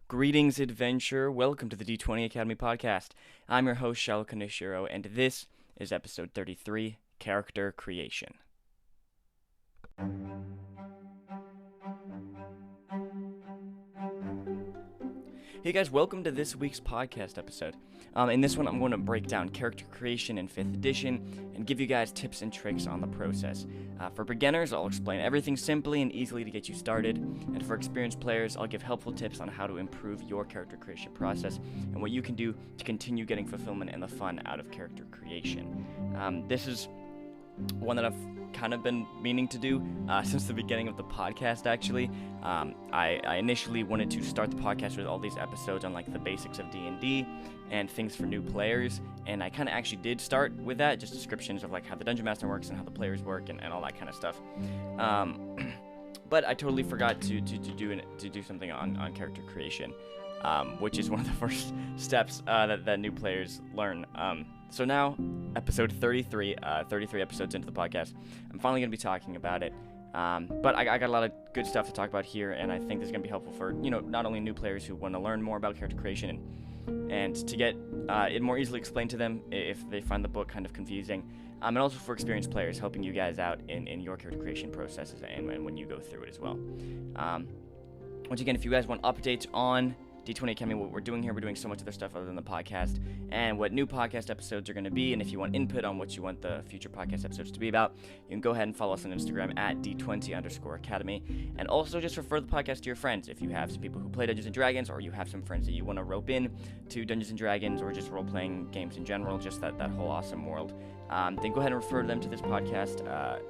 Greetings, adventure. Welcome to the D20 Academy podcast. I'm your host, Shalo Kaneshiro, and this is episode 33, Character Creation. Hey guys, welcome to this week's podcast episode. In this one, I'm going to break down character creation in 5th edition and give you guys tips and tricks on the process. For beginners, I'll explain everything simply and easily to get you started, and for experienced players, I'll give helpful tips on how to improve your character creation process and what you can do to continue getting fulfillment and the fun out of character creation. This is one that I've kind of been meaning to do since the beginning of the podcast, actually. I initially wanted to start the podcast with all these episodes on like the basics of D&D and things for new players, and I kind of actually did start with that, just descriptions of like how the Dungeon Master works and how the players work and all that kind of stuff. But I totally forgot to do something on character creation, which is one of the first steps that new players learn. So now, episode 33, 33 episodes into the podcast, I'm finally going to be talking about it. But I got a lot of good stuff to talk about here, and I think this is going to be helpful for, not only new players who want to learn more about character creation and to get it more easily explained to them if they find the book kind of confusing, and also for experienced players, helping you guys out in your character creation processes and when you go through it as well. Once again, if you guys want updates on D20 Academy, what we're doing here, we're doing so much other stuff other than the podcast, and what new podcast episodes are going to be, and if you want input on what you want the future podcast episodes to be about, you can go ahead and follow us on Instagram at D20_Academy, and also just refer the podcast to your friends. If you have some people who play Dungeons & Dragons, or you have some friends that you want to rope in to Dungeons & Dragons, or just role-playing games in general, just that whole awesome world, then go ahead and refer them to this podcast,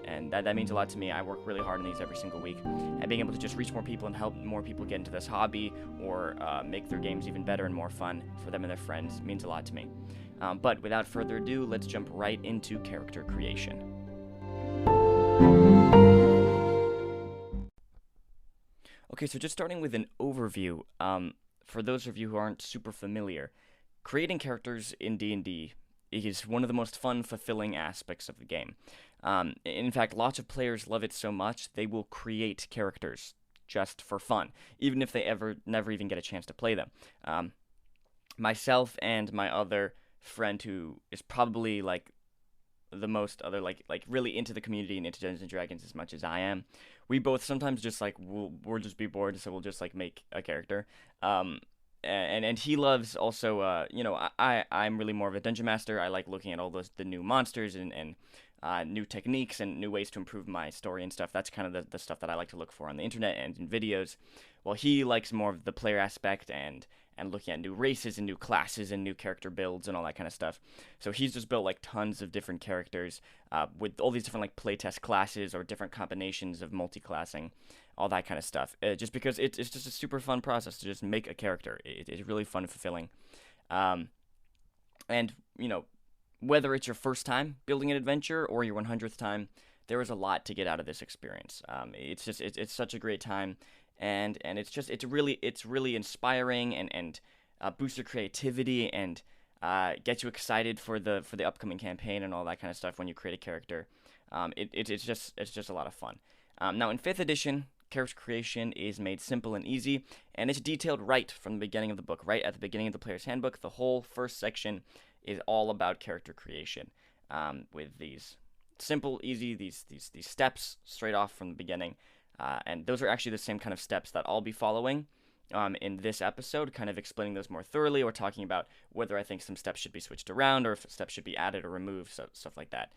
and that means a lot to me. I work really hard on these every single week, and being able to just reach more people and help more people get into this hobby, or make their games even better and more fun for them and their friends means a lot to me. But without further ado, let's jump right into character creation. Okay, so just starting with an overview, for those of you who aren't super familiar, creating characters in D&D is one of the most fun, fulfilling aspects of the game. In fact, lots of players love it so much, they will create characters just for fun, even if they never even get a chance to play them. Myself and my other friend, who is probably like the most other like really into the community and into Dungeons & Dragons as much as I am, we both sometimes just like we'll just be bored, so we'll just like make a character. And he loves also, I'm really more of a dungeon master. I like looking at all the new monsters and new techniques and new ways to improve my story and stuff. That's kind of the stuff that I like to look for on the internet and in videos. While he likes more of the player aspect and looking at new races and new classes and new character builds and all that kind of stuff. So he's just built like tons of different characters with all these different like playtest classes or different combinations of multi-classing, all that kind of stuff. Just because it's just a super fun process to just make a character. It's really fun and fulfilling. And, whether it's your first time building an adventure or your 100th time, there is a lot to get out of this experience. It's such a great time, and it's really inspiring and boosts your creativity and gets you excited for the upcoming campaign and all that kind of stuff when you create a character. It's just a lot of fun. Now in 5th edition, character creation is made simple and easy, and it's detailed right from the beginning of the book. Right at the beginning of the player's handbook, the whole first section is all about character creation, with these simple, easy, these steps straight off from the beginning, and those are actually the same kind of steps that I'll be following in this episode, kind of explaining those more thoroughly, or talking about whether I think some steps should be switched around or if steps should be added or removed, stuff like that.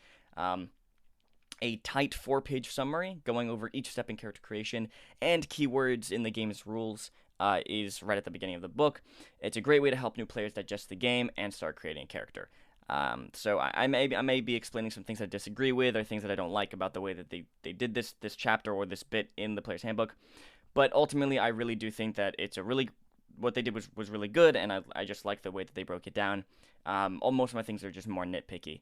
A tight 4-page summary going over each step in character creation and keywords in the game's rules is right at the beginning of the book. It's a great way to help new players digest the game and start creating a character. So I may be explaining some things I disagree with, or things that I don't like about the way that they did this chapter or this bit in the player's handbook. But ultimately, I really do think that what they did was really good, and I just like the way that they broke it down. Most of my things are just more nitpicky.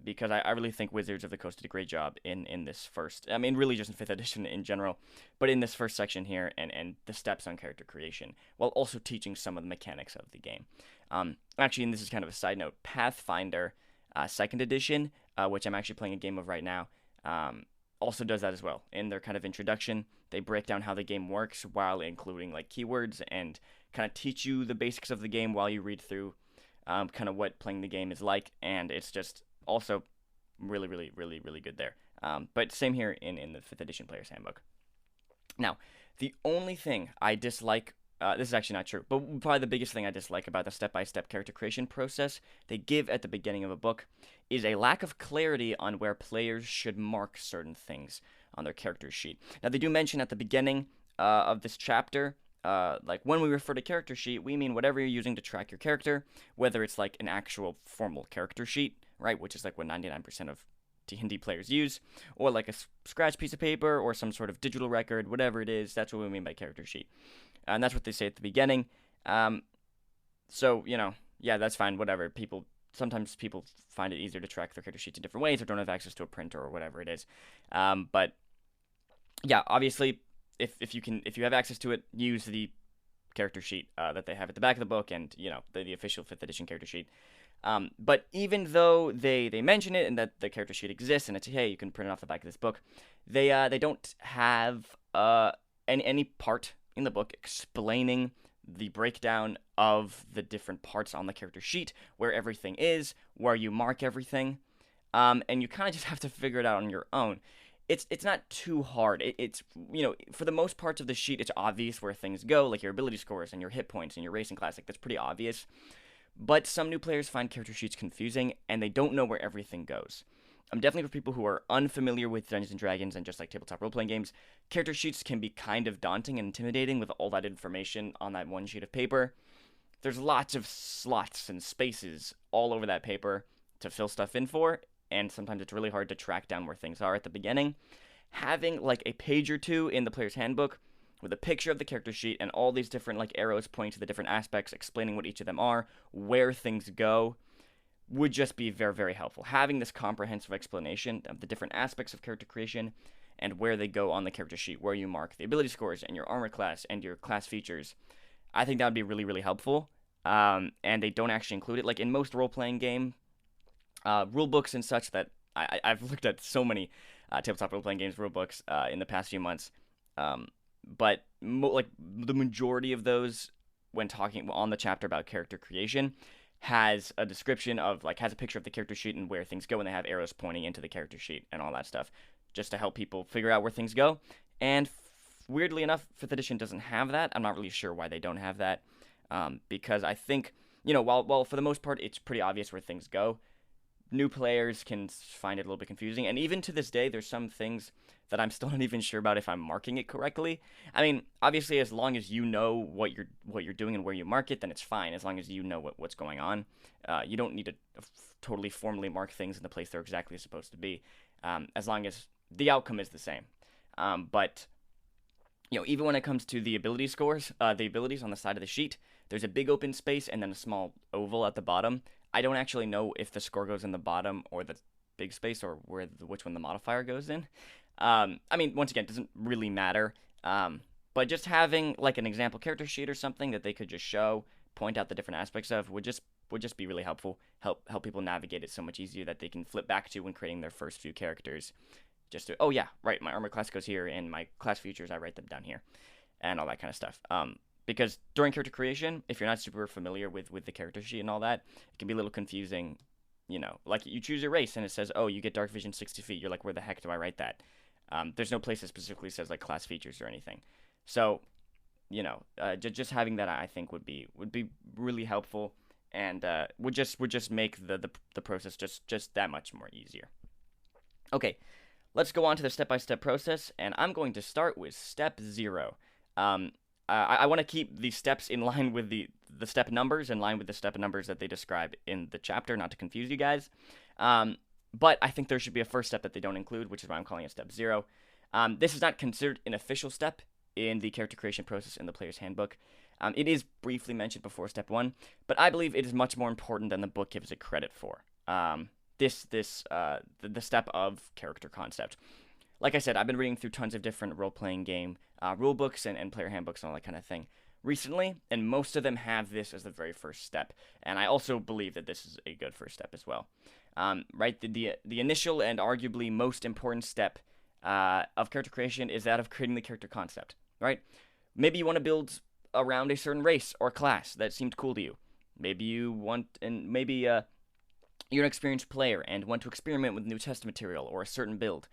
Because I really think Wizards of the Coast did a great job in this first, really just in 5th edition in general, but in this first section here and the steps on character creation, while also teaching some of the mechanics of the game. Actually, and this is kind of a side note, Pathfinder 2nd edition, which I'm actually playing a game of right now, also does that as well. In their kind of introduction, they break down how the game works while including like keywords and kind of teach you the basics of the game while you read through kind of what playing the game is like, and it's just also really, really, really, really good there. But same here in the 5th edition Player's Handbook. Now, the only thing I dislike, this is actually not true, but probably the biggest thing I dislike about the step-by-step character creation process they give at the beginning of a book is a lack of clarity on where players should mark certain things on their character sheet. Now, they do mention at the beginning of this chapter, like when we refer to character sheet, we mean whatever you're using to track your character, whether it's like an actual formal character sheet, right, which is like what 99% of D&D players use, or like a scratch piece of paper or some sort of digital record, whatever it is. That's what we mean by character sheet, and that's what they say at the beginning. So yeah, that's fine, whatever. Sometimes people find it easier to track their character sheets in different ways or don't have access to a printer or whatever it is. But yeah, obviously, if you have access to it, use the character sheet that they have at the back of the book, and the official 5th edition character sheet. But even though they mention it and that the character sheet exists and it's, hey, you can print it off the back of this book, they don't have any part in the book explaining the breakdown of the different parts on the character sheet, where everything is, where you mark everything, and you kind of just have to figure it out on your own. It's not too hard. It's for the most parts of the sheet, it's obvious where things go, like your ability scores and your hit points and your racing class. Like, that's pretty obvious. But some new players find character sheets confusing, and they don't know where everything goes. Definitely for people who are unfamiliar with Dungeons & Dragons and just like tabletop role-playing games, character sheets can be kind of daunting and intimidating with all that information on that one sheet of paper. There's lots of slots and spaces all over that paper to fill stuff in for, and sometimes it's really hard to track down where things are at the beginning. Having like a page or two in the player's handbook with a picture of the character sheet and all these different like arrows pointing to the different aspects, explaining what each of them are, where things go, would just be very, very helpful. Having this comprehensive explanation of the different aspects of character creation and where they go on the character sheet, where you mark the ability scores and your armor class and your class features, I think that would be really, really helpful. And they don't actually include it. Like in most role-playing game rule books and such that I've looked at so many tabletop role-playing games rule books in the past few months, but like the majority of those, when talking on the chapter about character creation, has a description of has a picture of the character sheet and where things go, and they have arrows pointing into the character sheet and all that stuff, just to help people figure out where things go. And weirdly enough, 5th edition doesn't have that. I'm not really sure why they don't have that, because I think while for the most part it's pretty obvious where things go, new players can find it a little bit confusing, and even to this day, there's some things that I'm still not even sure about if I'm marking it correctly. I mean, obviously, as long as you know what you're doing and where you mark it, then it's fine. As long as you know what's going on, you don't need to totally formally mark things in the place they're exactly supposed to be, as long as the outcome is the same. But even when it comes to the ability scores, the abilities on the side of the sheet, there's a big open space and then a small oval at the bottom. I don't actually know if the score goes in the bottom or the big space, or which one the modifier goes in. I mean, once again, it doesn't really matter. But just having like an example character sheet or something that they could just show, point out the different aspects of, would just be really helpful. Help people navigate it so much easier that they can flip back to when creating their first few characters. Just to, oh yeah, right, my armor class goes here, and my class features, I write them down here, and all that kind of stuff. Because during character creation, if you're not super familiar with the character sheet and all that, it can be a little confusing. Like you choose your race and it says, oh, you get dark vision 60 feet. You're like, where the heck do I write that? There's no place that specifically says like class features or anything. So, just having that, I think would be really helpful, and would just make the process just that much more easier. Okay, let's go on to the step-by-step process, and I'm going to start with step 0. I want to keep the steps in line with the step numbers, in line with the step numbers that they describe in the chapter, not to confuse you guys. But I think there should be a first step that they don't include, which is why I'm calling it step 0. This is not considered an official step in the character creation process in the player's handbook. It is briefly mentioned before step 1, but I believe it is much more important than the book gives it credit for. The step of character concept. Like I said, I've been reading through tons of different role-playing game rule books and player handbooks and all that kind of thing recently, and most of them have this as the very first step, and I also believe that this is a good first step as well. Right, the initial and arguably most important step of character creation is that of creating the character concept, right? Maybe you want to build around a certain race or class that seemed cool to you. Maybe you want, and maybe you're an experienced player and want to experiment with new test material or a certain build.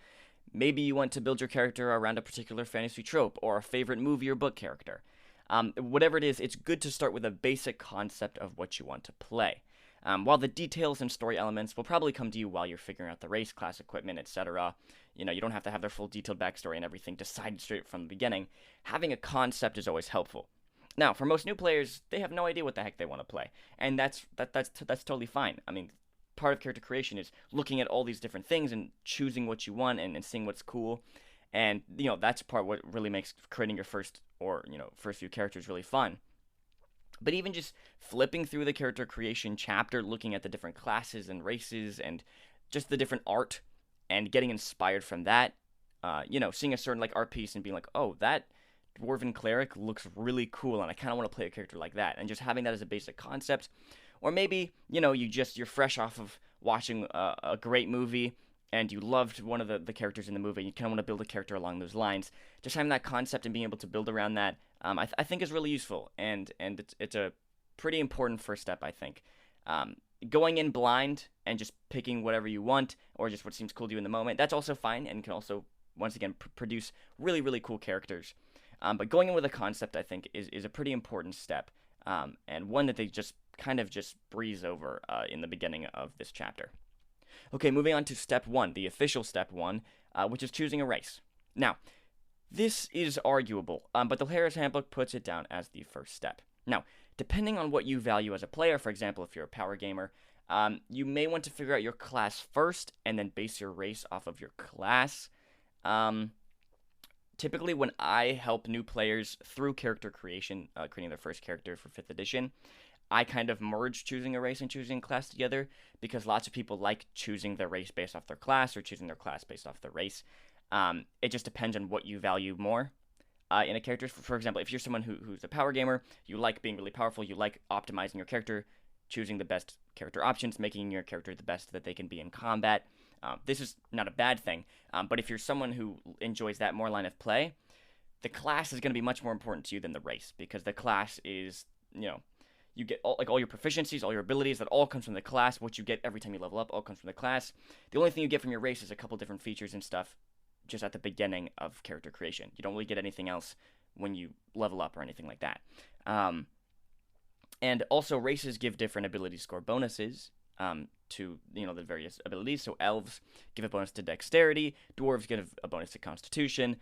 Maybe you want to build your character around a particular fantasy trope or a favorite movie or book character. Whatever it is, it's good to start with a basic concept of what you want to play. While the details and story elements will probably come to you while you're figuring out the race, class, equipment, etc. You know, you don't have to have their full detailed backstory and everything decided straight from the beginning. Having a concept is always helpful. Now, for most new players, they have no idea what the heck they want to play, and that's totally fine. I mean, part of character creation is looking at all these different things and choosing what you want and seeing what's cool. And, you know, that's part what really makes creating your first few characters really fun. But even just flipping through the character creation chapter, looking at the different classes and races and just the different art and getting inspired from that, seeing a certain like art piece and being like, oh, that dwarven cleric looks really cool and I kind of want to play a character like that, and just having that as a basic concept. Or maybe, you're fresh off of watching a great movie and you loved one of the characters in the movie, and you kind of want to build a character along those lines. Just having that concept and being able to build around that, I think is really useful, and it's a pretty important first step, I think. Going in blind and just picking whatever you want, or just what seems cool to you in the moment, that's also fine, and can also, once again, produce really, really cool characters. But going in with a concept, I think, is a pretty important step, and one that they just kind of just breeze over in the beginning of this chapter. Okay, moving on to step 1, the official step 1, which is choosing a race. Now, this is arguable, but the Player's Handbook puts it down as the first step. Now, depending on what you value as a player, for example, if you're a power gamer, you may want to figure out your class first and then base your race off of your class. Typically, when I help new players through character creation, creating their first character for 5th edition, I kind of merge choosing a race and choosing a class together, because lots of people like choosing their race based off their class or choosing their class based off their race. It just depends on what you value more in a character. For example, if you're someone who's a power gamer, you like being really powerful, you like optimizing your character, choosing the best character options, making your character the best that they can be in combat. This is not a bad thing, but if you're someone who enjoys that more line of play, the class is going to be much more important to you than the race, because the class is, you get all your proficiencies, all your abilities, that all comes from the class. What you get every time you level up all comes from the class. The only thing you get from your race is a couple different features and stuff just at the beginning of character creation. You don't really get anything else when you level up or anything like that. And also, races give different ability score bonuses to the various abilities. So elves give a bonus to dexterity, dwarves give a bonus to constitution,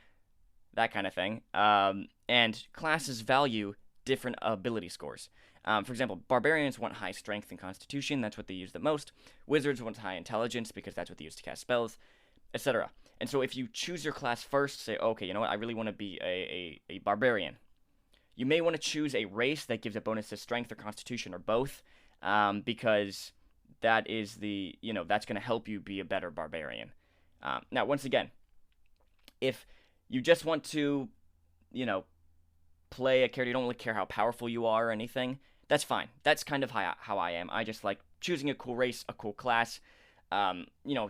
that kind of thing. And classes value different ability scores. For example, barbarians want high strength and constitution, that's what they use the most. Wizards want high intelligence because that's what they use to cast spells, etc. And so if you choose your class first, say, okay, you know what, I really want to be a barbarian. You may want to choose a race that gives a bonus to strength or constitution or both, because that is that's going to help you be a better barbarian. Now, once again, if you just want to, play a character, you don't really care how powerful you are or anything, that's fine. That's kind of how I am. I just like choosing a cool race, a cool class,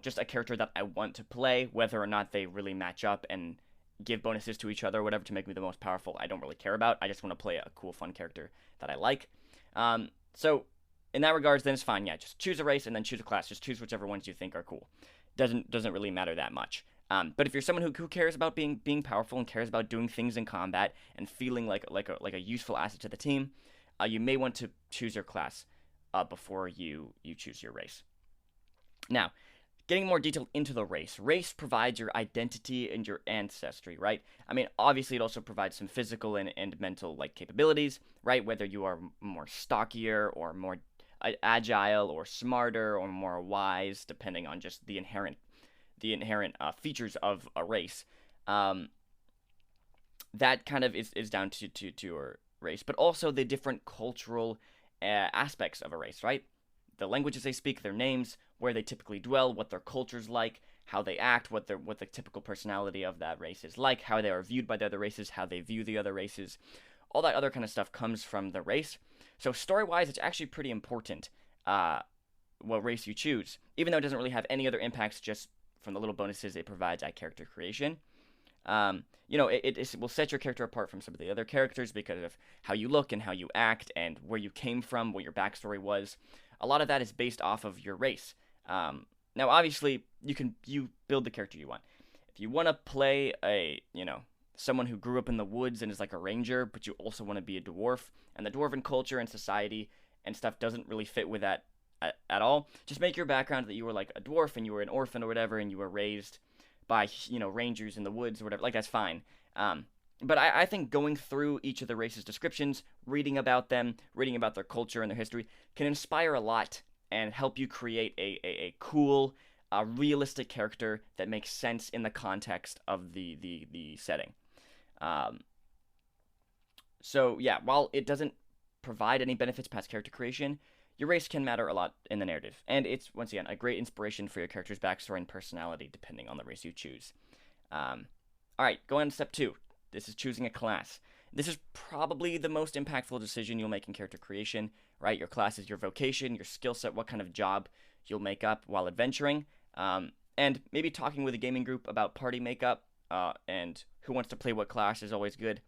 just a character that I want to play, whether or not they really match up and give bonuses to each other or whatever to make me the most powerful, I don't really care about. I just want to play a cool, fun character that I like. So in that regards, then it's fine. Yeah, just choose a race and then choose a class. Just choose whichever ones you think are cool. Doesn't really matter that much. But if you're someone who cares about being powerful and cares about doing things in combat and feeling like a useful asset to the team, you may want to choose your class before you choose your race. Now, getting more detailed into the race. Race provides your identity and your ancestry, right? I mean, obviously it also provides some physical and mental capabilities, right? Whether you are more stockier or more agile or smarter or more wise, depending on just the inherent features of a race. That kind of is down to your race, but also the different cultural aspects of a race, right? The languages they speak, their names, where they typically dwell, what their culture's like, how they act, what the typical personality of that race is like, how they are viewed by the other races, how they view the other races. All that other kind of stuff comes from the race. So story-wise, it's actually pretty important what race you choose, even though it doesn't really have any other impacts, just from the little bonuses it provides at character creation. It will set your character apart from some of the other characters because of how you look and how you act and where you came from, what your backstory was. A lot of that is based off of your race. Now, obviously, you build the character you want. If you want to play someone who grew up in the woods and is like a ranger, but you also want to be a dwarf, and the dwarven culture and society and stuff doesn't really fit with that at all, just make your background that you were like a dwarf and you were an orphan or whatever, and you were raised by rangers in the woods or whatever. Like, that's fine. But I think going through each of the races' descriptions, reading about them, reading about their culture and their history, can inspire a lot and help you create a cool, realistic character that makes sense in the context of the setting. So yeah, while it doesn't provide any benefits past character creation, your race can matter a lot in the narrative, and it's, once again, a great inspiration for your character's backstory and personality, depending on the race you choose. Alright, going on to step 2. This is choosing a class. This is probably the most impactful decision you'll make in character creation, right? Your class is your vocation, your skill set, what kind of job you'll make up while adventuring, and maybe talking with a gaming group about party makeup, and who wants to play what class is always good.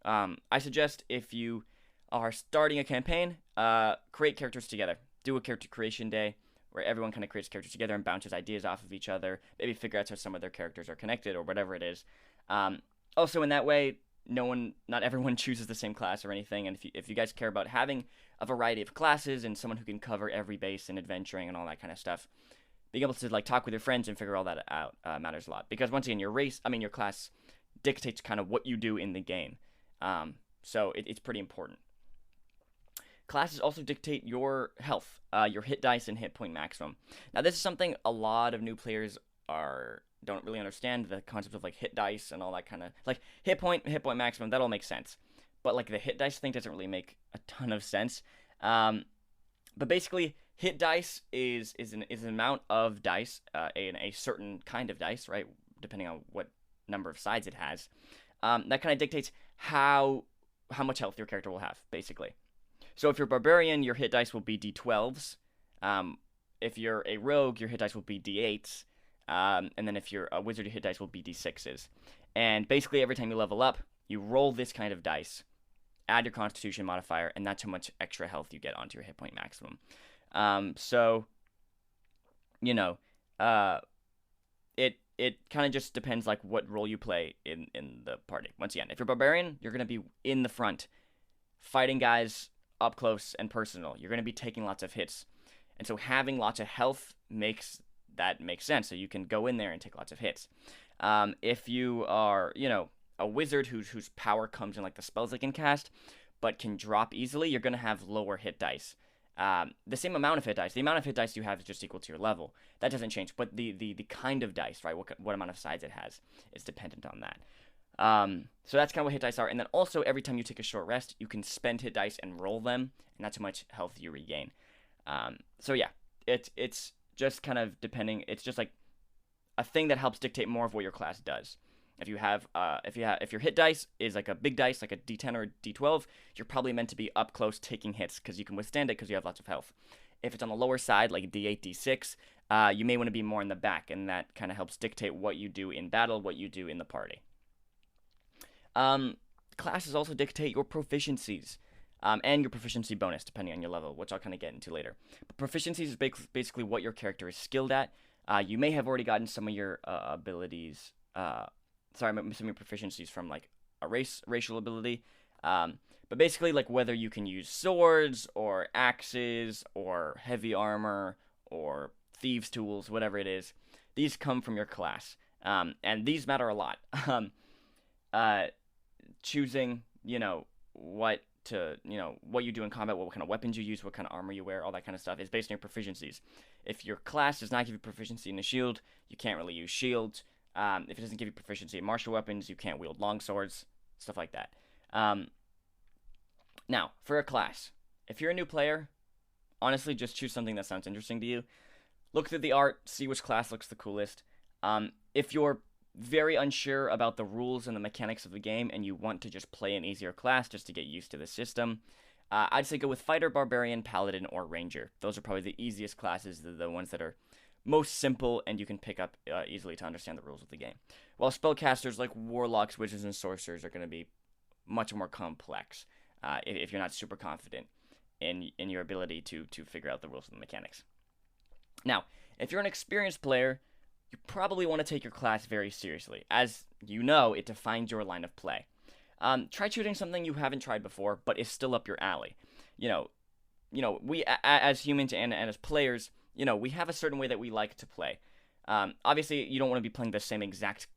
I suggest if you are starting a campaign, create characters together. Do a character creation day where everyone kind of creates characters together and bounces ideas off of each other. Maybe figure out how some of their characters are connected or whatever it is. Also, in that way, not everyone chooses the same class or anything. And if you guys care about having a variety of classes and someone who can cover every base and adventuring and all that kind of stuff, being able to talk with your friends and figure all that out matters a lot. Because once again, your class dictates kind of what you do in the game. So it's pretty important. Classes also dictate your health, your hit dice and hit point maximum. Now, this is something a lot of new players don't really understand, the concept of hit dice and all that kind of hit point maximum. That all makes sense, but the hit dice thing doesn't really make a ton of sense. But basically, hit dice is an amount of dice, in a certain kind of dice, right? Depending on what number of sides it has, that kind of dictates how much health your character will have, basically. So if you're a barbarian, your hit dice will be d12s. If you're a rogue, your hit dice will be d8s. And then if you're a wizard, your hit dice will be d6s. And basically, every time you level up, you roll this kind of dice, add your constitution modifier, and that's how much extra health you get onto your hit point maximum. It kind of just depends what role you play in the party. Once again, if you're a barbarian, you're going to be in the front, fighting guys up close and personal. You're going to be taking lots of hits. And so having lots of health makes sense. So you can go in there and take lots of hits. If you are, a wizard whose power comes in the spells they can cast, but can drop easily, you're going to have lower hit dice. The same amount of hit dice. The amount of hit dice you have is just equal to your level. That doesn't change. But the kind of dice, right? What amount of sides it has is dependent on that. So that's kind of what hit dice are. And then also, every time you take a short rest, you can spend hit dice and roll them, and that's how much health you regain. So yeah, it's just kind of depending. It's just a thing that helps dictate more of what your class does. If your hit dice is a big dice, like a d10 or a d12, you're probably meant to be up close taking hits because you can withstand it because you have lots of health. If it's on the lower side, like d8, d6, you may want to be more in the back, and that kind of helps dictate what you do in battle, what you do in the party. Classes also dictate your proficiencies, and your proficiency bonus, depending on your level, which I'll kind of get into later. But proficiencies is basically what your character is skilled at. You may have already gotten some of your abilities, some of your proficiencies from a racial ability. But basically, whether you can use swords or axes or heavy armor or thieves' tools, whatever it is, these come from your class. And these matter a lot. Choosing, what you do in combat, what kind of weapons you use, what kind of armor you wear, all that kind of stuff is based on your proficiencies. If your class does not give you proficiency in a shield, you can't really use shields. If it doesn't give you proficiency in martial weapons, you can't wield long swords, stuff like that. Now, for a class, if you're a new player, honestly, just choose something that sounds interesting to you. Look through the art, see which class looks the coolest. If you're very unsure about the rules and the mechanics of the game and you want to just play an easier class just to get used to the system, I'd say go with Fighter, Barbarian, Paladin, or Ranger. Those are probably the easiest classes, the ones that are most simple, and you can pick up easily to understand the rules of the game. While spellcasters like warlocks, wizards, and sorcerers are going to be much more complex if you're not super confident in your ability to figure out the rules of the mechanics. Now, if you're an experienced player, you probably want to take your class very seriously. As you know, it defines your line of play. Try choosing something you haven't tried before, but is still up your alley. We as humans and as players, we have a certain way that we like to play. Obviously, you don't want to be playing the same exact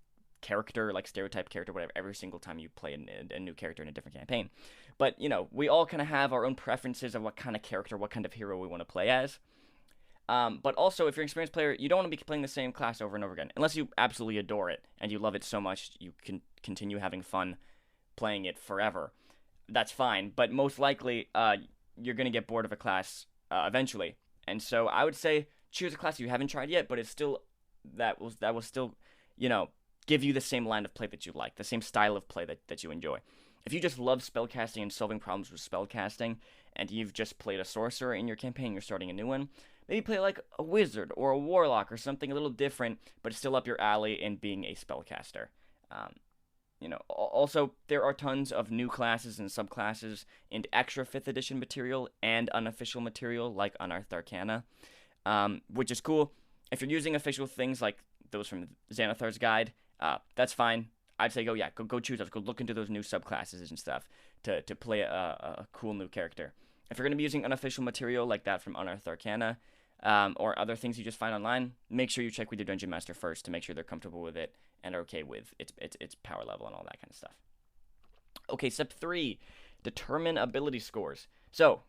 character, like stereotype character, whatever, every single time you play a new character in a different campaign. But, we all kind of have our own preferences of what kind of character, what kind of hero we want to play as. But also, if you're an experienced player, you don't want to be playing the same class over and over again. Unless you absolutely adore it and you love it so much you can continue having fun playing it forever. That's fine. But most likely, you're going to get bored of a class eventually. And so I would say choose a class you haven't tried yet, but it's still that will still, give you the same line of play that you like, the same style of play that you enjoy. If you just love spellcasting and solving problems with spellcasting, and you've just played a sorcerer in your campaign, you're starting a new one, maybe play like a wizard or a warlock or something a little different, but still up your alley in being a spellcaster. Also, there are tons of new classes and subclasses in extra 5th edition material and unofficial material like Unearthed Arcana, which is cool. If you're using official things like those from Xanathar's Guide, that's fine. I'd say go choose those. Go look into those new subclasses and stuff to play a cool new character. If you're going to be using unofficial material like that from Unearthed Arcana, or other things you just find online, make sure you check with your Dungeon Master first to make sure they're comfortable with it and are okay with its power level and all that kind of stuff. Okay, step 3, determine ability scores. So,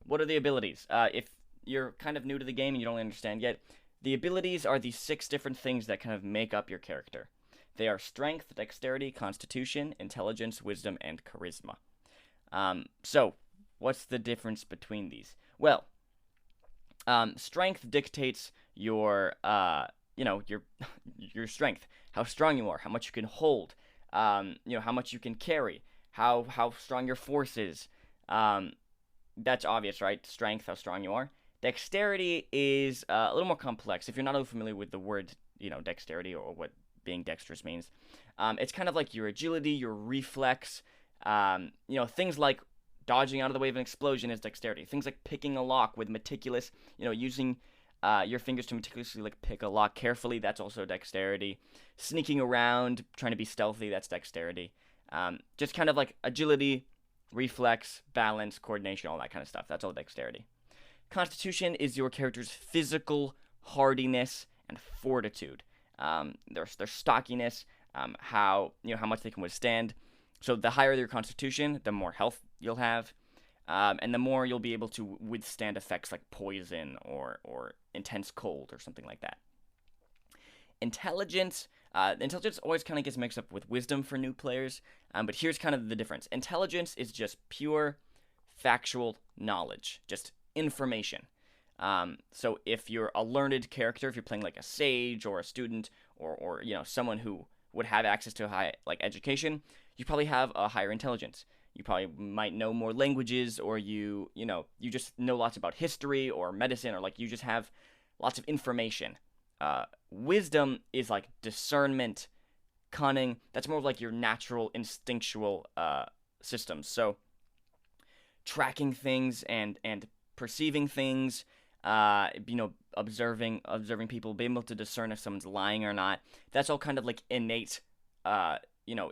what are the abilities? If you're kind of new to the game and you don't understand yet, the abilities are the 6 different things that kind of make up your character. They are strength, dexterity, constitution, intelligence, wisdom, and charisma. So, what's the difference between these? Well, strength dictates your strength, how strong you are, how much you can hold, how much you can carry, how strong your force is. That's obvious, right? Strength, how strong you are. Dexterity is a little more complex. If you're not familiar with the word, dexterity or what being dexterous means, it's kind of like your agility, your reflex, things like dodging out of the way of an explosion is dexterity. Things like picking a lock with meticulous, using your fingers to meticulously pick a lock carefully, that's also dexterity. Sneaking around, trying to be stealthy, that's dexterity. Just kind of like agility, reflex, balance, coordination, all that kind of stuff. That's all dexterity. Constitution is your character's physical hardiness and fortitude. Their stockiness, how much they can withstand. So the higher your constitution, the more health you'll have, and the more you'll be able to withstand effects like poison or intense cold or something like that. Intelligence always kind of gets mixed up with wisdom for new players, but here's kind of the difference. Intelligence is just pure factual knowledge, just information. So if you're a learned character, if you're playing like a sage or a student or someone who would have access to high education, you probably have a higher intelligence. You probably might know more languages, or you just know lots about history or medicine, or you just have lots of information. Wisdom is like discernment, cunning. That's more of your natural instinctual systems. So tracking things and perceiving things, observing people, being able to discern if someone's lying or not. That's all kind of innate,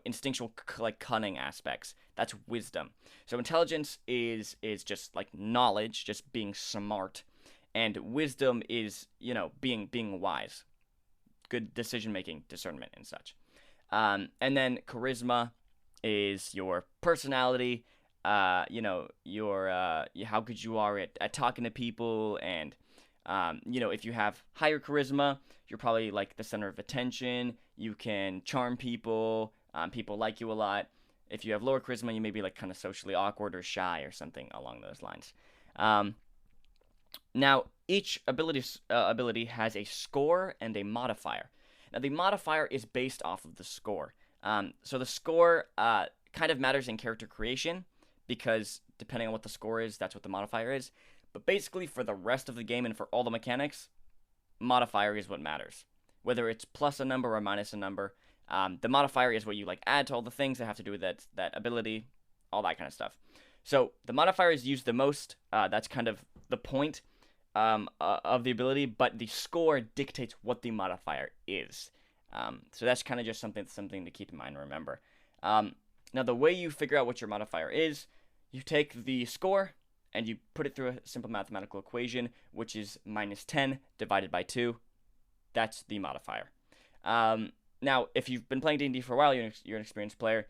instinctual cunning aspects. That's wisdom. So intelligence is just knowledge, just being smart, and wisdom is being wise, good decision making, discernment, and such. And then charisma is your personality, your how good you are at talking to people, and if you have higher charisma, you're probably the center of attention. You can charm people. People like you a lot. If you have lower charisma, you may be kind of socially awkward or shy or something along those lines. Now, each ability has a score and a modifier. Now, the modifier is based off of the score. So the score kind of matters in character creation, because depending on what the score is, that's what the modifier is. But basically, for the rest of the game and for all the mechanics, modifier is what matters. Whether it's plus a number or minus a number, the modifier is what you like add to all the things that have to do with that ability, all that kind of stuff. So the modifier is used the most. That's kind of the point of the ability, but the score dictates what the modifier is. So that's kind of just something to keep in mind and remember. Now, the way you figure out what your modifier is, you take the score and you put it through a simple mathematical equation, which is minus 10 divided by 2. That's the modifier. Now, if you've been playing D&D for a while, you're an experienced player,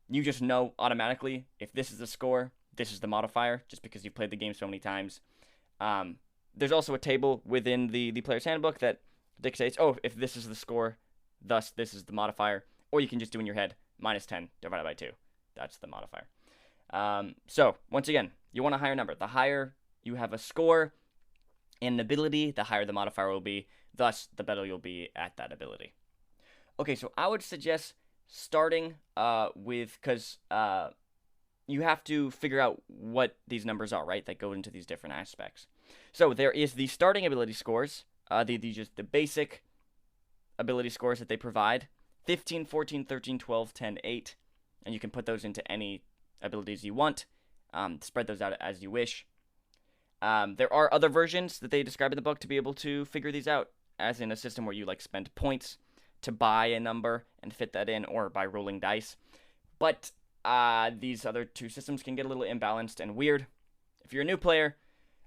you just know automatically if this is the score, this is the modifier, just because you've played the game so many times. There's also a table within the player's handbook that dictates, if this is the score, thus this is the modifier, or you can just do in your head, minus 10 divided by 2. That's the modifier. So, once again, you want a higher number. The higher you have a score and an ability, the higher the modifier will be, thus the better you'll be at that ability. Okay, so I would suggest starting with, because you have to figure out what these numbers are, right, that go into these different aspects. So there is the starting ability scores, just the basic ability scores that they provide, 15, 14, 13, 12, 10, 8, and you can put those into any abilities you want, spread those out as you wish. There are other versions that they describe in the book to be able to figure these out, as in a system where you like spend points to buy a number and fit that in, or by rolling dice. But these other two systems can get a little imbalanced and weird. If you're a new player,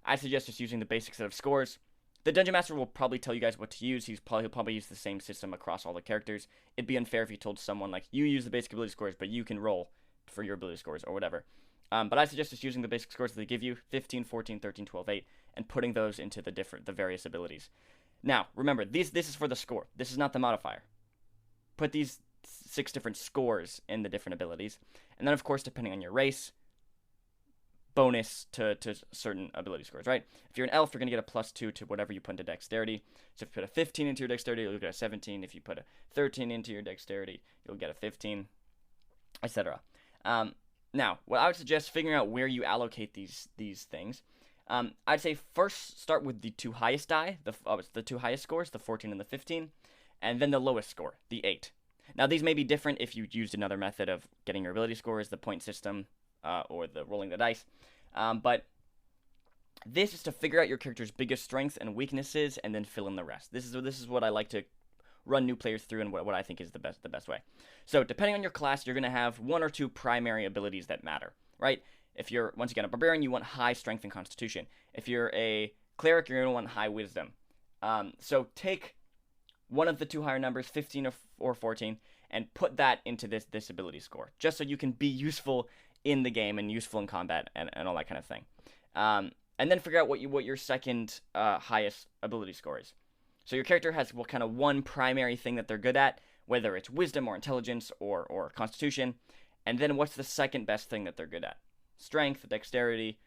I suggest just using the basic set of scores. The Dungeon Master will probably tell you guys what to use. He'll probably use the same system across all the characters. It'd be unfair if you told someone, like, you use the basic ability scores, but you can roll for your ability scores, or whatever. But I suggest just using the basic scores that they give you, 15, 14, 13, 12, 8, and putting those into the various abilities. Now, remember, this is for the score. This is not the modifier. Put these 6 different scores in the different abilities. And then, of course, depending on your race, bonus to certain ability scores, right? If you're an elf, you're going to get a +2 to whatever you put into dexterity. So if you put a 15 into your dexterity, you'll get a 17. If you put a 13 into your dexterity, you'll get a 15, etc. Now, what I would suggest figuring out where you allocate these things. I'd say first start with the 2 highest die, the 2 highest scores, the 14 and the 15, and then the lowest score, the 8. Now, these may be different if you used another method of getting your ability scores, the point system, or the rolling the dice. But this is to figure out your character's biggest strengths and weaknesses, and then fill in the rest. This is what I like to run new players through, and what I think is the best way. So, depending on your class, you're going to have 1 or 2 primary abilities that matter, right? If you're, once again, a barbarian, you want high strength and constitution. If you're a cleric, you're going to want high wisdom. So take one of the 2 higher numbers, 15 or 14, and put that into this ability score, just so you can be useful in the game and useful in combat and all that kind of thing. And then figure out what your second highest ability score is. So your character has kind of one primary thing that they're good at, whether it's wisdom or intelligence or constitution, and then what's the second best thing that they're good at? Strength, dexterity,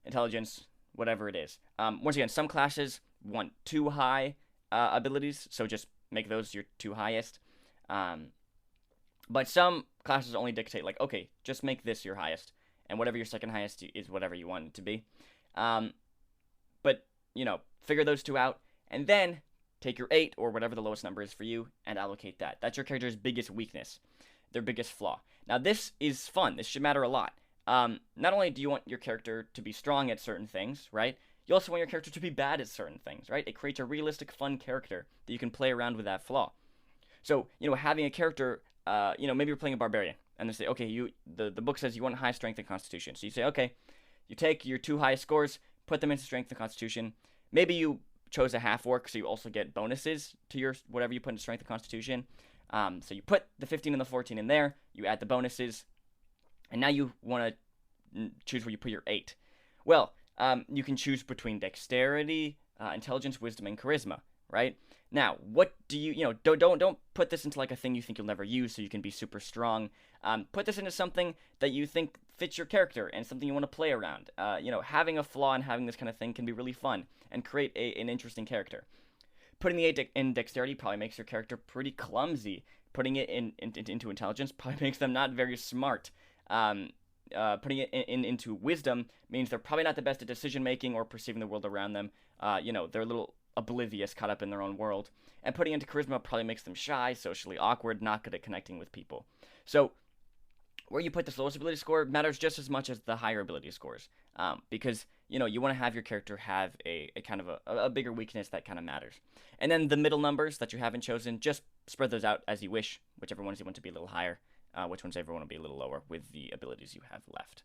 intelligence, whatever it is. Once again, some classes want 2 high abilities, so just make those your 2 highest. But some classes only dictate, like, okay, just make this your highest, and whatever your second highest is whatever you want it to be. But, figure those 2 out, and then take your 8, or whatever the lowest number is for you, and allocate that. That's your character's biggest weakness, their biggest flaw. Now, this is fun. This should matter a lot. Not only do you want your character to be strong at certain things, right? You also want your character to be bad at certain things, right? It creates a realistic, fun character that you can play around with that flaw. So, having a character, maybe you're playing a barbarian, and they say, okay, the book says you want high strength and constitution. So you say, okay, you take your 2 highest scores, put them into strength and constitution. Maybe you chose a half-orc, so you also get bonuses to your whatever you put into strength and constitution. So you put the 15 and the 14 in there, you add the bonuses, and now you want to choose where you put your 8. Well, you can choose between dexterity, intelligence, wisdom, and charisma, right? Now, what do you don't put this into like a thing you think you'll never use so you can be super strong. Put this into something that you think fits your character and something you want to play around. Having a flaw and having this kind of thing can be really fun and create an interesting character. Putting the 8 in dexterity probably makes your character pretty clumsy. Putting it into intelligence probably makes them not very smart. Putting it into wisdom means they're probably not the best at decision making or perceiving the world around them. They're a little oblivious, caught up in their own world. And putting into charisma probably makes them shy, socially awkward, not good at connecting with people. So where you put this lowest ability score matters just as much as the higher ability scores, because you want to have your character have a kind of a bigger weakness that kind of matters. And then the middle numbers that you haven't chosen, just spread those out as you wish. Whichever ones you want to be a little higher, which ones everyone will be a little lower with the abilities you have left.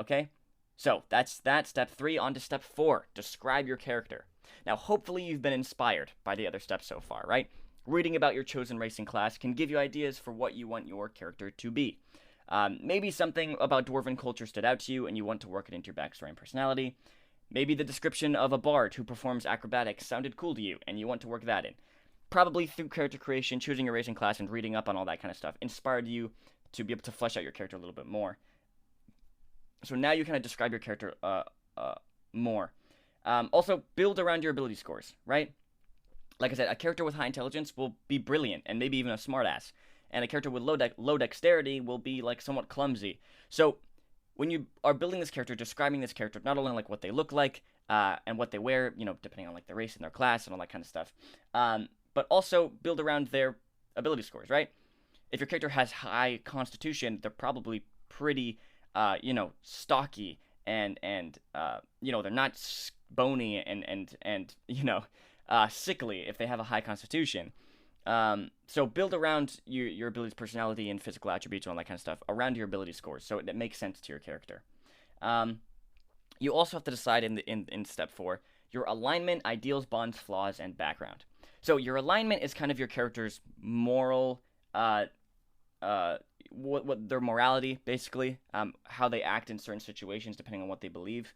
Okay, so that's that. Step 3. On to step 4. Describe your character. Now, hopefully you've been inspired by the other steps so far, right? Reading about your chosen racing class can give you ideas for what you want your character to be. Maybe something about dwarven culture stood out to you and you want to work it into your backstory and personality. Maybe the description of a bard who performs acrobatics sounded cool to you and you want to work that in. Probably through character creation, choosing your racing class, and reading up on all that kind of stuff inspired you to be able to flesh out your character a little bit more. So now you kind of describe your character more. Also, build around your ability scores, right? Like I said, a character with high intelligence will be brilliant and maybe even a smartass. And a character with low dexterity will be like somewhat clumsy. So when you are building this character, describing this character, not only like what they look like and what they wear, depending on like their race and their class and all that kind of stuff, but also build around their ability scores, right? If your character has high constitution, they're probably pretty, stocky and they're not bony and sickly if they have a high constitution. So build around your abilities, personality, and physical attributes and all that kind of stuff around your ability scores, so it makes sense to your character. You also have to decide in step 4 your alignment, ideals, bonds, flaws, and background. So your alignment is kind of your character's moral, what their morality, basically, how they act in certain situations depending on what they believe.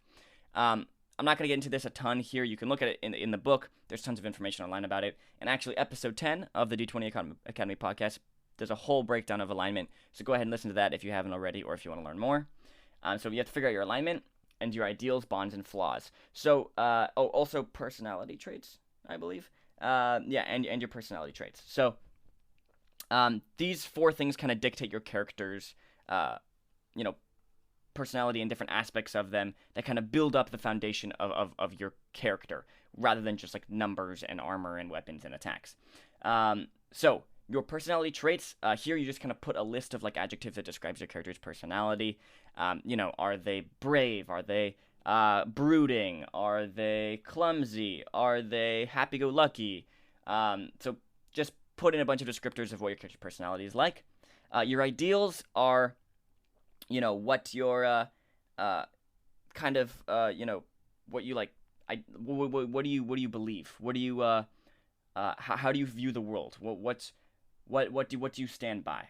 I'm not going to get into this a ton here. You can look at it in the book. There's tons of information online about it. And actually, episode 10 of the D20 Academy podcast, there's a whole breakdown of alignment. So go ahead and listen to that if you haven't already or if you want to learn more. So you have to figure out your alignment and your ideals, bonds, and flaws. So, also personality traits, I believe. And your personality traits. So these 4 things kind of dictate your character's, personality and different aspects of them that kind of build up the foundation of your character, rather than just like numbers and armor and weapons and attacks. So your personality traits, here you just kind of put a list of like adjectives that describes your character's personality. Are they brave? Are they brooding? Are they clumsy? Are they happy-go-lucky? So just put in a bunch of descriptors of what your character's personality is like. Your ideals are, what your kind of what you like. What do you believe? What do you how do you view the world? What do you stand by?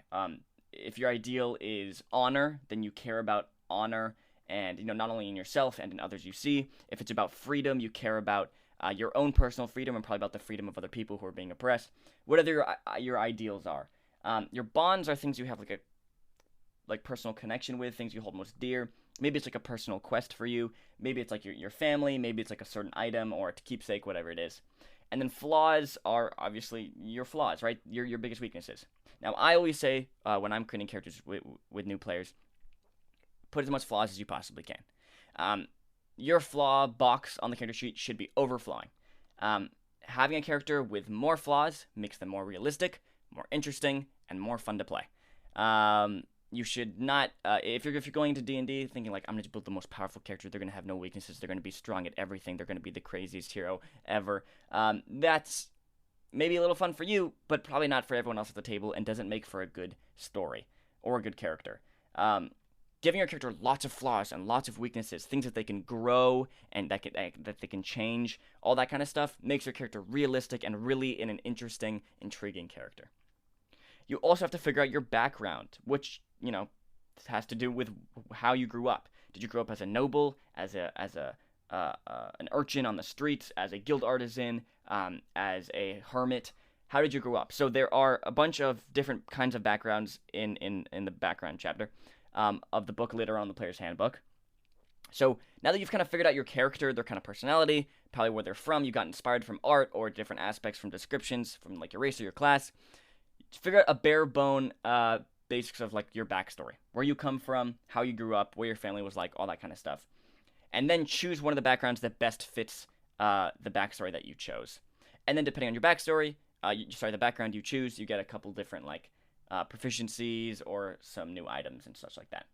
If your ideal is honor, then you care about honor, and not only in yourself and in others you see. If it's about freedom, you care about your own personal freedom and probably about the freedom of other people who are being oppressed. Whatever your ideals are. Your bonds are things you have like personal connection with, things you hold most dear. Maybe it's like a personal quest for you. Maybe it's like your family. Maybe it's like a certain item or a keepsake, whatever it is. And then flaws are obviously your flaws, right? Your biggest weaknesses. Now, I always say when I'm creating characters with new players, put as much flaws as you possibly can. Your flaw box on the character sheet should be overflowing. Having a character with more flaws makes them more realistic, more interesting, and more fun to play. You should not, if you're going into D&D thinking like, I'm going to build the most powerful character, they're going to have no weaknesses, they're going to be strong at everything, they're going to be the craziest hero ever, that's maybe a little fun for you, but probably not for everyone else at the table, and doesn't make for a good story or a good character. Giving your character lots of flaws and lots of weaknesses, things that they can grow and that they can change, all that kind of stuff, makes your character realistic and really in an interesting, intriguing character. You also have to figure out your background, which has to do with how you grew up. Did you grow up as a noble, as an urchin on the streets, as a guild artisan, as a hermit? How did you grow up? So there are a bunch of different kinds of backgrounds in the background chapter of the book later on, the Player's Handbook. So now that you've kind of figured out your character, their kind of personality, probably where they're from, you got inspired from art or different aspects from descriptions from like your race or your class, figure out a bare bone basics of like your backstory, where you come from, how you grew up, what your family was like, all that kind of stuff. And then choose one of the backgrounds that best fits the backstory that you chose. And then depending on your backstory, the background you choose, you get a couple different like proficiencies or some new items and such like that.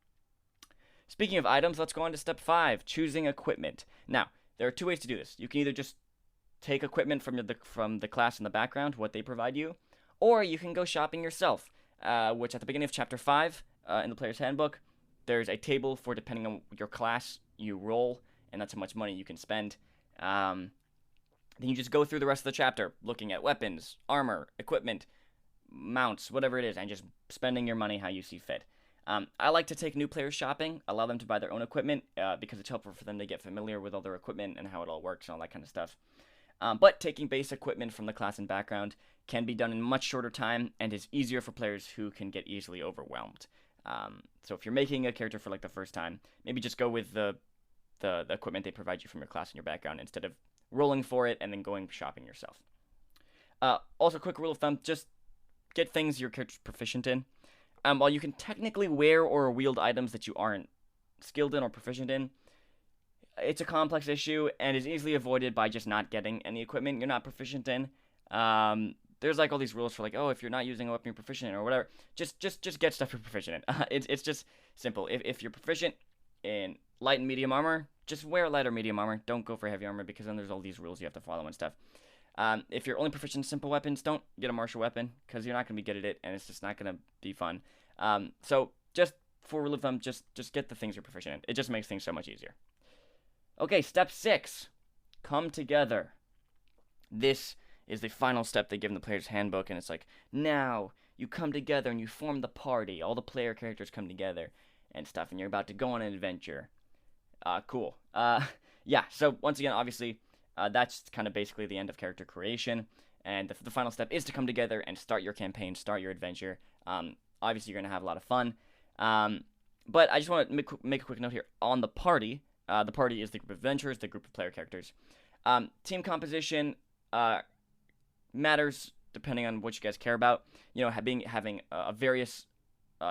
Speaking of items, let's go on to step 5, choosing equipment. Now, there are 2 ways to do this. You can either just take equipment from the class in the background, what they provide you, or you can go shopping yourself, which at the beginning of chapter 5 in the player's handbook, there's a table for depending on your class you roll, and that's how much money you can spend. Then you just go through the rest of the chapter, looking at weapons, armor, equipment, mounts, whatever it is, and just spending your money how you see fit. I like to take new players shopping, allow them to buy their own equipment, because it's helpful for them to get familiar with all their equipment and how it all works and all that kind of stuff. But taking base equipment from the class and background can be done in much shorter time and is easier for players who can get easily overwhelmed. So if you're making a character for like the first time, maybe just go with the equipment they provide you from your class and your background instead of rolling for it and then going shopping yourself. Also, quick rule of thumb, just get things your character's proficient in. While you can technically wear or wield items that you aren't skilled in or proficient in, it's a complex issue and is easily avoided by just not getting any equipment you're not proficient in. There's like all these rules for like, oh, if you're not using a weapon you're proficient in or whatever, just get stuff you're proficient in. It's just simple. If you're proficient in light and medium armor, just wear light or medium armor. Don't go for heavy armor because then there's all these rules you have to follow and stuff. If you're only proficient in simple weapons, don't get a martial weapon because you're not going to be good at it and it's just not going to be fun. So just for rule of thumb, just get the things you're proficient in. It just makes things so much easier. Okay, step 6, come together. This is the final step they give in the player's handbook, and it's like, now you come together and you form the party. All the player characters come together and stuff, and you're about to go on an adventure. Cool. Yeah, so once again, obviously, that's kind of basically the end of character creation, and the final step is to come together and start your campaign, start your adventure. Obviously, you're going to have a lot of fun, but I just want to make a quick note here on the party. The party is the group of adventurers, the group of player characters. Team composition matters depending on what you guys care about. You know, having various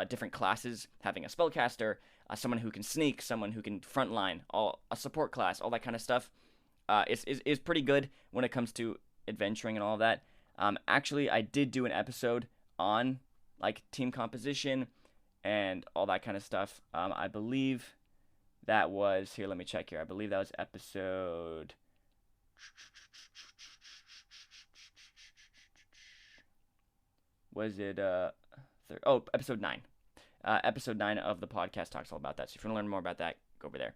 different classes, having a spellcaster, someone who can sneak, someone who can frontline, a support class, all that kind of stuff, is pretty good when it comes to adventuring and all of that. Actually, I did do an episode on like team composition and all that kind of stuff. I believe that was, here, let me check here. I believe that was episode... Was it, episode 9. Episode 9 of the podcast talks all about that. So if you want to learn more about that, go over there.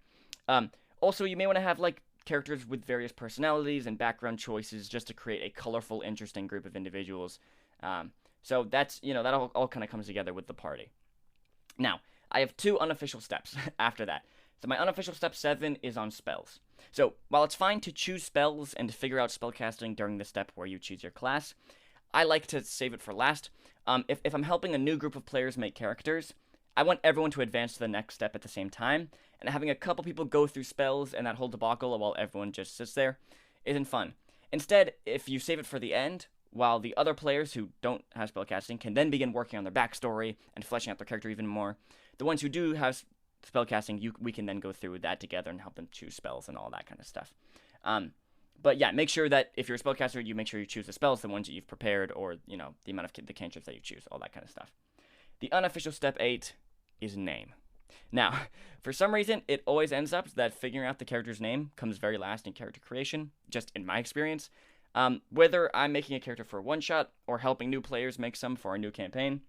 Also, you may want to have, like, characters with various personalities and background choices just to create a colorful, interesting group of individuals. So that's, that all kind of comes together with the party. Now, I have 2 unofficial steps after that. So my unofficial step 7 is on spells. So while it's fine to choose spells and to figure out spellcasting during the step where you choose your class, I like to save it for last. If I'm helping a new group of players make characters, I want everyone to advance to the next step at the same time, and having a couple people go through spells and that whole debacle while everyone just sits there isn't fun. Instead, if you save it for the end, while the other players who don't have spellcasting can then begin working on their backstory and fleshing out their character even more, the ones who do have spellcasting, we can then go through that together and help them choose spells and all that kind of stuff. But yeah, make sure that if you're a spellcaster, you make sure you choose the spells, the ones that you've prepared, or, the amount of the cantrips that you choose, all that kind of stuff. The unofficial step 8 is name. Now, for some reason, it always ends up that figuring out the character's name comes very last in character creation, just in my experience. Whether I'm making a character for a one-shot or helping new players make some for a new campaign,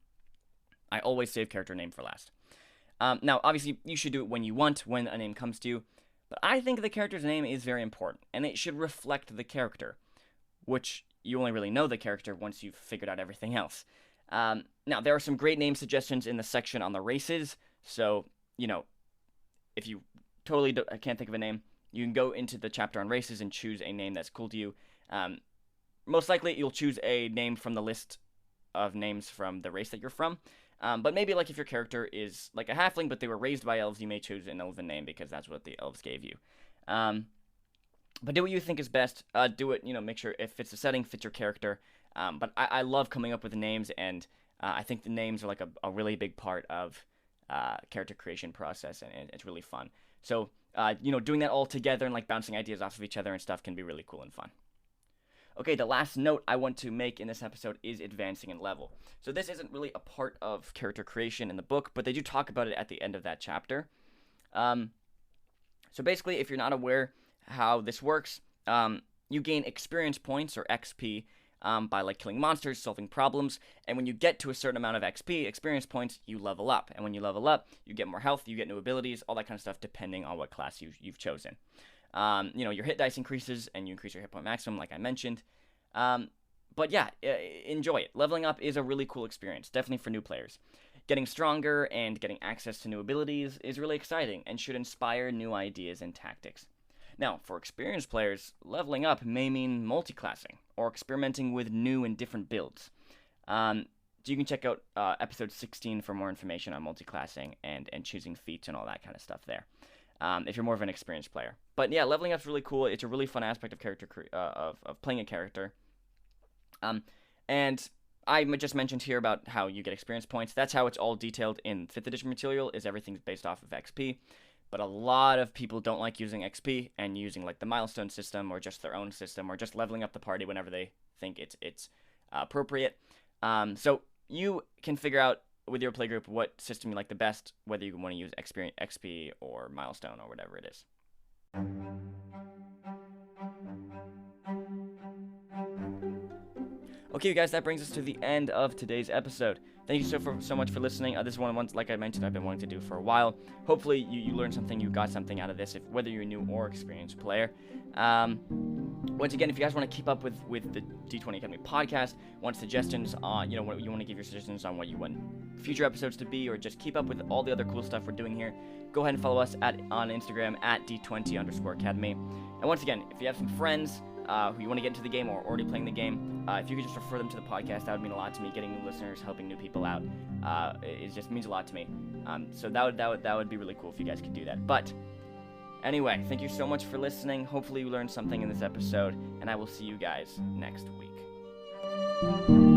I always save character name for last. Now, obviously, you should do it when you want, when a name comes to you, but I think the character's name is very important, and it should reflect the character, which you only really know the character once you've figured out everything else. Now, there are some great name suggestions in the section on the races, so, if you totally can't think of a name, you can go into the chapter on races and choose a name that's cool to you. Most likely, you'll choose a name from the list of names from the race that you're from. But maybe, like, if your character is, like, a halfling, but they were raised by elves, you may choose an elven name because that's what the elves gave you. But do what you think is best. Do it, make sure it fits the setting, fits your character. But I love coming up with names, and I think the names are, like, a really big part of character creation process, and it's really fun. So, doing that all together and like bouncing ideas off of each other and stuff can be really cool and fun. Okay, the last note I want to make in this episode is advancing in level. So this isn't really a part of character creation in the book, but they do talk about it at the end of that chapter. So basically, if you're not aware how this works, you gain experience points, or XP, by like killing monsters, solving problems, and when you get to a certain amount of XP, experience points, you level up. And when you level up, you get more health, you get new abilities, all that kind of stuff, depending on what class you've chosen. Your hit dice increases, and you increase your hit point maximum, like I mentioned. But yeah, enjoy it. Leveling up is a really cool experience, definitely for new players. Getting stronger and getting access to new abilities is really exciting and should inspire new ideas and tactics. Now, for experienced players, leveling up may mean multi-classing or experimenting with new and different builds. So you can check out episode 16 for more information on multi-classing and choosing feats and all that kind of stuff there. If you're more of an experienced player. But yeah, leveling up is really cool. It's a really fun aspect of of playing a character. And I just mentioned here about how you get experience points. That's how it's all detailed in 5th edition material, is everything's based off of XP. But a lot of people don't like using XP and using like the milestone system or just their own system or just leveling up the party whenever they think it's appropriate. So you can figure out with your playgroup what system you like the best, whether you want to use experience, XP or milestone or whatever it is. Okay, you guys, that brings us to the end of today's episode. Thank you so much for listening. This is one, like I mentioned, I've been wanting to do for a while. Hopefully, you learned something, you got something out of this, whether you're a new or experienced player. Once again, if you guys want to keep up with the D20 Academy podcast, want suggestions on, what you want to give your suggestions on what you want future episodes to be, or just keep up with all the other cool stuff we're doing here, go ahead and follow us on Instagram at D20_Academy. And once again, if you have some friends who you want to get into the game or already playing the game, if you could just refer them to the podcast, that would mean a lot to me. Getting new listeners, helping new people out, it just means a lot to me. So that would be really cool if you guys could do that. But anyway, thank you so much for listening. Hopefully you learned something in this episode, and I will see you guys next week.